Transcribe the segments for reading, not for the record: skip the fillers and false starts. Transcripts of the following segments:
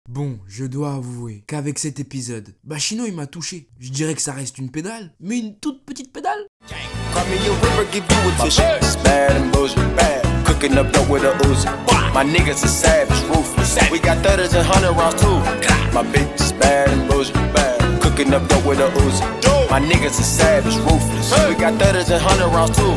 Bon, je dois avouer qu'avec cet épisode, Shino il m'a touché. Je dirais que ça reste une pédale, mais une toute petite pédale. Call me a river, give you a tissue. It's bad and bullshit, bad. Cooking up dope with a Uzi. My niggas are savage, ruthless. We got 30s and 100 rounds too. My bitch is bad and bullshit, bad. Cooking up dope with a Uzi. My niggas are savage, ruthless. We got 30s and 100 rounds too.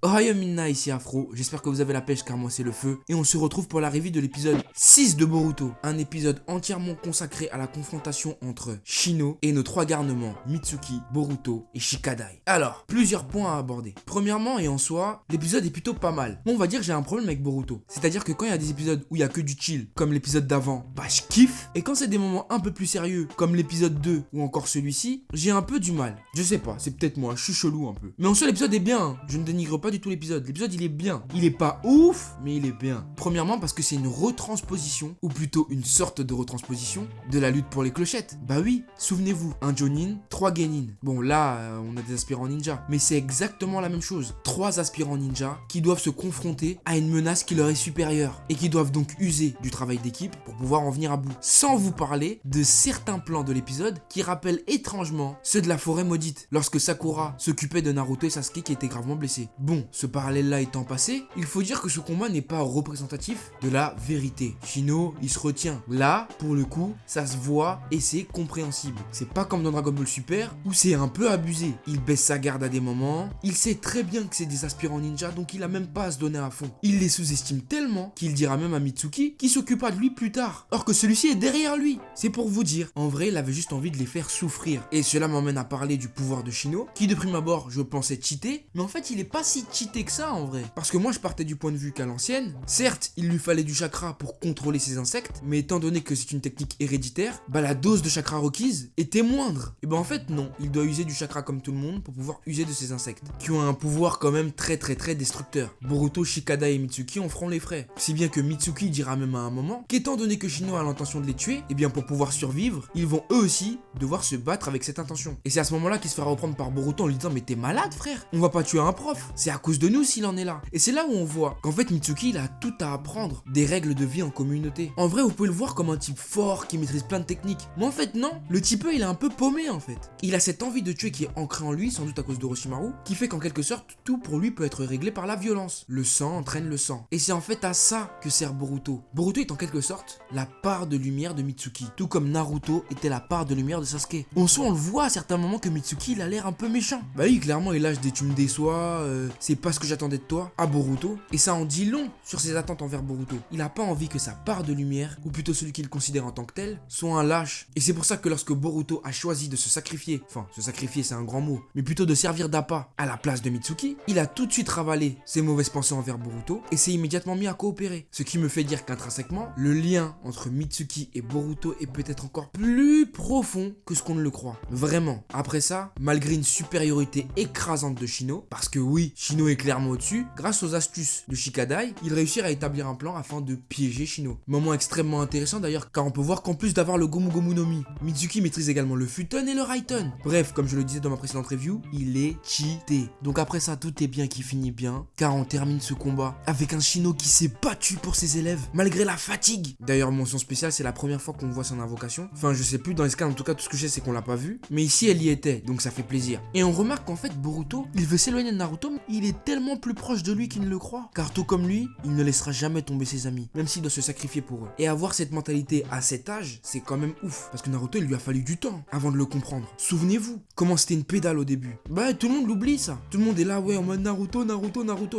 Ohio Minna, ici Afro, j'espère que vous avez la pêche car moi c'est le feu. Et on se retrouve pour la review de l'épisode 6 de Boruto. Un épisode entièrement consacré à la confrontation entre Shino et nos trois garnements, Mitsuki, Boruto et Shikadai. Alors, plusieurs points à aborder. Premièrement et en soi, l'épisode est plutôt pas mal. Bon, on va dire que j'ai un problème avec Boruto. C'est-à-dire que quand il y a des épisodes où il y a que du chill, comme l'épisode d'avant, je kiffe. Et quand c'est des moments un peu plus sérieux, comme l'épisode 2 ou encore celui-ci, j'ai un peu du mal. Je sais pas, c'est peut-être moi, je suis chelou un peu. Mais en soi, l'épisode est bien, hein. Je ne dénigre pas du tout l'épisode. L'épisode il est bien. Il est pas ouf, mais il est bien. Premièrement parce que c'est une retransposition, ou plutôt une sorte de retransposition, de la lutte pour les clochettes. Bah oui, souvenez-vous, un Jonin, 3 Genin. Bon là, on a des aspirants ninja, mais c'est exactement la même chose. 3 aspirants ninja qui doivent se confronter à une menace qui leur est supérieure et qui doivent donc user du travail d'équipe pour pouvoir en venir à bout. Sans vous parler de certains plans de l'épisode qui rappellent étrangement ceux de la forêt maudite, lorsque Sakura s'occupait de Naruto et Sasuke qui étaient gravement blessés. Bon, ce parallèle-là étant passé, il faut dire que ce combat n'est pas représentatif de la vérité. Shino, il se retient. Là, pour le coup, ça se voit et c'est compréhensible. C'est pas comme dans Dragon Ball Super où c'est un peu abusé. Il baisse sa garde à des moments, il sait très bien que c'est des aspirants ninja donc il a même pas à se donner à fond. Il les sous-estime tellement qu'il dira même à Mitsuki qu'il s'occupera de lui plus tard, or que celui-ci est derrière lui. C'est pour vous dire, en vrai il avait juste envie de les faire souffrir. Et cela m'emmène à parler du pouvoir de Shino, qui de prime abord je pensais cheaté, mais en fait il est pas si cheaté que ça en vrai. Parce que moi je partais du point de vue qu'à l'ancienne, certes il lui fallait du chakra pour contrôler ses insectes, mais étant donné que c'est une technique héréditaire, la dose de chakra requise était moindre. Et en fait non, il doit user du chakra comme tout le monde pour pouvoir user de ses insectes, qui ont un pouvoir quand même très destructeur. Boruto, Shikadai et Mitsuki en feront les frais. Si bien que Mitsuki dira même à un moment qu'étant donné que Shino a l'intention de les tuer, pour pouvoir survivre, ils vont eux aussi devoir se battre avec cette intention. Et c'est à ce moment là qu'il se fera reprendre par Boruto en lui disant mais t'es malade frère, on va pas tuer un prof, c'est à cause de nous s'il en est là. Et c'est là où on voit qu'en fait Mitsuki il a tout à apprendre des règles de vie en communauté. En vrai vous pouvez le voir comme un type fort qui maîtrise plein de techniques, mais en fait non, le type il est un peu paumé en fait. Il a cette envie de tuer qui est ancrée en lui, sans doute à cause d'Orochimaru, qui fait qu'en quelque sorte tout pour lui peut être réglé par la violence. Le sang entraîne le sang. Et c'est en fait à ça que sert Boruto. Boruto est en quelque sorte la part de lumière de Mitsuki, tout comme Naruto était la part de lumière de Sasuke. En soi on le voit à certains moments que Mitsuki il a l'air un peu méchant. Oui clairement il lâche des tu me déçois, c'est pas ce que j'attendais de toi à Boruto, et ça en dit long sur ses attentes envers Boruto. Il a pas envie que sa part de lumière, ou plutôt celui qu'il considère en tant que tel, soit un lâche. Et c'est pour ça que lorsque Boruto a choisi de se sacrifier, se sacrifier c'est un grand mot, mais plutôt de servir d'appât à la place de Mitsuki, il a tout de suite ravalé ses mauvaises pensées envers Boruto et s'est immédiatement mis à coopérer. Ce qui me fait dire qu'intrinsèquement, le lien entre Mitsuki et Boruto est peut-être encore plus profond que ce qu'on ne le croit. Vraiment. Après ça, malgré une supériorité écrasante de Shino, parce que oui, Shino est clairement au-dessus, grâce aux astuces de Shikadai, il réussit à établir un plan afin de piéger Shino. Moment extrêmement intéressant d'ailleurs, car on peut voir qu'en plus d'avoir le Gomu Gomu no Mi, Mitsuki maîtrise également le Futon et le Raiten. Bref, comme je le disais dans ma précédente review, il est cheaté. Donc après ça, tout est bien qui finit bien, car on termine ce combat avec un Shino qui s'est battu pour ses élèves, malgré la fatigue. D'ailleurs, mention spéciale, c'est la première fois qu'on voit son invocation. Enfin, je sais plus, dans les cas, en tout cas, tout ce que je sais, c'est qu'on l'a pas vu. Mais ici, elle y était, donc ça fait plaisir. Et on remarque qu'en fait, Boruto, il veut s'éloigner de Naruto, mais il est tellement plus proche de lui qu'il ne le croit. Car tout comme lui, il ne laissera jamais tomber ses amis, même s'il doit se sacrifier pour eux. Et avoir cette mentalité à cet âge, c'est quand même ouf. Parce que Naruto, il lui a fallu du temps avant de le comprendre. Souvenez-vous, comment c'était une pédale au début. Tout le monde l'oublie ça. Tout le monde est là, ouais, en mode Naruto.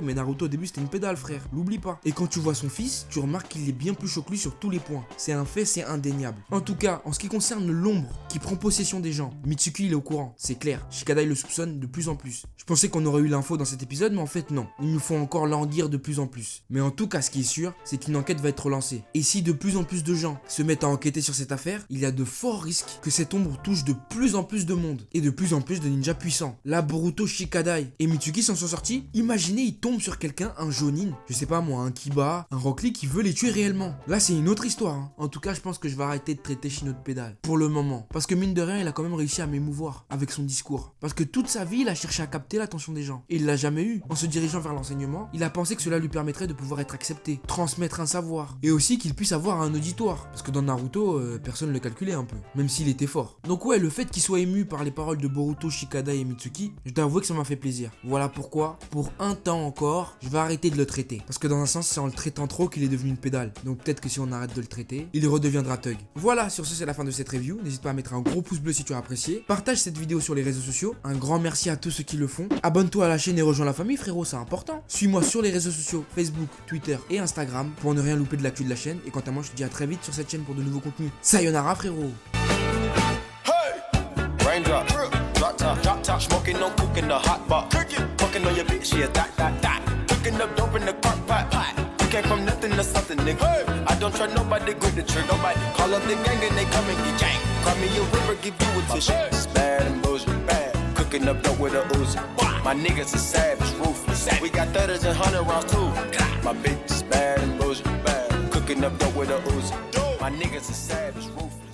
Mais Naruto au début, c'était une pédale, frère. L'oublie pas. Et quand tu vois son fils, tu remarques qu'il est bien plus chaud que lui sur tous les points. C'est un fait, c'est indéniable. En tout cas, en ce qui concerne l'ombre qui prend possession des gens, Mitsuki, il est au courant, c'est clair. Shikadai le soupçonne de plus en plus. Je pensais qu'on aurait eu l'info dans cet épisode, mais en fait, non. Il nous faut encore languir de plus en plus. Mais en tout cas, ce qui est sûr, c'est qu'une enquête va être lancée. Et si de plus en plus de gens se mettent à enquêter sur cette affaire, il y a de forts risques que cette ombre touche de plus en plus de monde. Et de plus en plus de ninjas puissants. Là, Boruto, Shikadai et Mitsuki s'en sont sortis. Imaginez, ils tombent sur quelqu'un, un Jonin, je sais pas moi, un Kiba, un Rock Lee qui veut les tuer réellement. Là, c'est une autre histoire. En tout cas, je pense que je vais arrêter de traiter Shino de pédale. Pour le moment. Parce que mine de rien, il a quand même réussi à m'émouvoir avec son discours. Parce que toute sa vie, il a cherché à capter l'attention des gens. Et il l'a jamais jamais eu. En se dirigeant vers l'enseignement, il a pensé que cela lui permettrait de pouvoir être accepté, transmettre un savoir, et aussi qu'il puisse avoir un auditoire. Parce que dans Naruto, personne ne le calculait un peu, même s'il était fort. Donc ouais, le fait qu'il soit ému par les paroles de Boruto, Shikada et Mitsuki, je dois avouer que ça m'a fait plaisir. Voilà pourquoi, pour un temps encore, je vais arrêter de le traiter. Parce que dans un sens, c'est en le traitant trop qu'il est devenu une pédale. Donc peut-être que si on arrête de le traiter, il redeviendra thug. Voilà, sur ce c'est la fin de cette review. N'hésite pas à mettre un gros pouce bleu si tu as apprécié. Partage cette vidéo sur les réseaux sociaux. Un grand merci à tous ceux qui le font. Abonne-toi à la chaîne et rejoins la famille frérot, c'est important. Suis-moi sur les réseaux sociaux, Facebook, Twitter et Instagram pour ne rien louper de l'actu de la chaîne. Et quant à moi, je te dis à très vite sur cette chaîne pour de nouveaux contenus. Sayonara frérot. Raindrop, drop top, smoking, no cook in the hot pot. Fucking on your bitch, yeah, that. Cooking up dope in the crock pot. You came from nothing to something, nigga. I don't try nobody, grip the trick, nobody. Call up the gang and they come and get gang. Cry me a river, give you a tissue. It's bad and bullshit, bad. Cooking up dope with a Uzi. My niggas are savage, ruthless. We got 30s and 100 rounds too. My bitch is bad and bullshit, bad. Cooking up dope with a Uzi. My niggas are savage, ruthless.